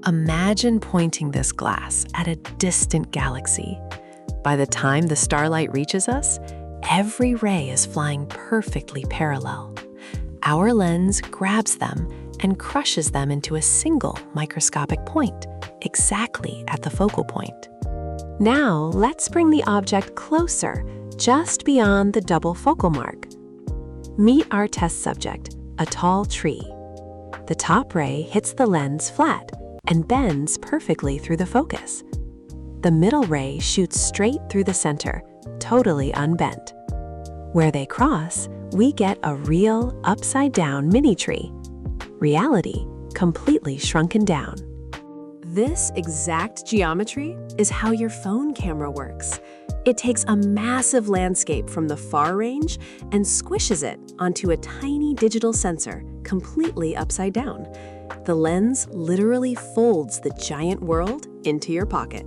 Imagine pointing this glass at a distant galaxy. By the time the starlight reaches us, every ray is flying perfectly parallel. Our lens grabs them and crushes them into a single microscopic point, exactly at the focal point. Now, let's bring the object closer, just beyond the double focal mark. Meet our test subject, a tall tree. The top ray hits the lens flat and bends perfectly through the focus. The middle ray shoots straight through the center, totally unbent. Where they cross, we get a real upside-down mini-tree. Reality completely shrunken down. This exact geometry is how your phone camera works. It takes a massive landscape from the far range and squishes it onto a tiny digital sensor, completely upside down. The lens literally folds the giant world into your pocket.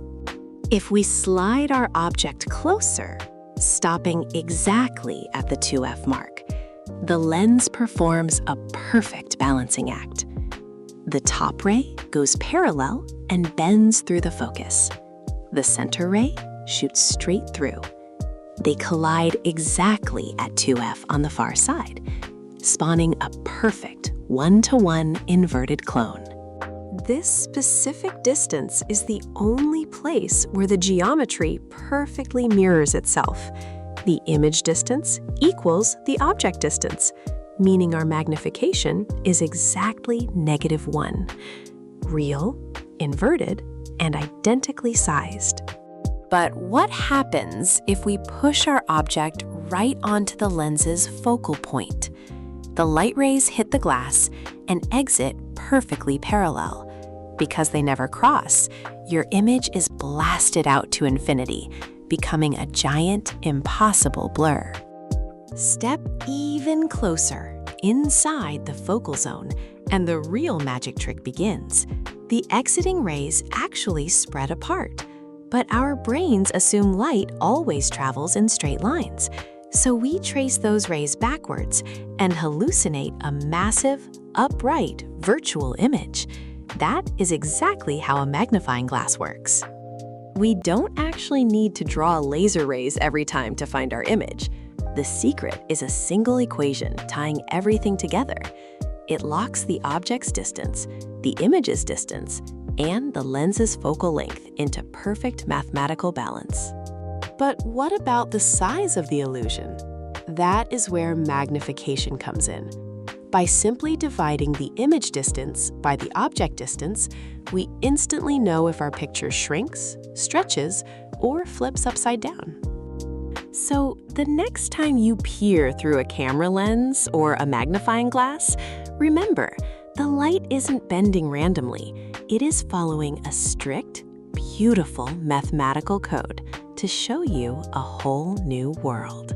If we slide our object closer, stopping exactly at the 2F mark, the lens performs a perfect balancing act. The top ray goes parallel and bends through the focus. The center ray shoots straight through. They collide exactly at 2F on the far side, spawning a perfect one-to-one inverted clone. This specific distance is the only place where the geometry perfectly mirrors itself. The image distance equals the object distance, meaning our magnification is exactly -1. Real, inverted, and identically sized. But what happens if we push our object right onto the lens's focal point? The light rays hit the glass and exit perfectly parallel. Because they never cross, your image is blasted out to infinity, becoming a giant, impossible blur. Step even closer, inside the focal zone, and the real magic trick begins. The exiting rays actually spread apart, but our brains assume light always travels in straight lines. So we trace those rays backwards and hallucinate a massive, upright, virtual image. That is exactly how a magnifying glass works. We don't actually need to draw laser rays every time to find our image. The secret is a single equation tying everything together. It locks the object's distance, the image's distance, and the lens's focal length into perfect mathematical balance. But what about the size of the illusion? That is where magnification comes in. By simply dividing the image distance by the object distance, we instantly know if our picture shrinks, stretches, or flips upside down. So the next time you peer through a camera lens or a magnifying glass, remember, the light isn't bending randomly. It is following a strict, beautiful mathematical code to show you a whole new world.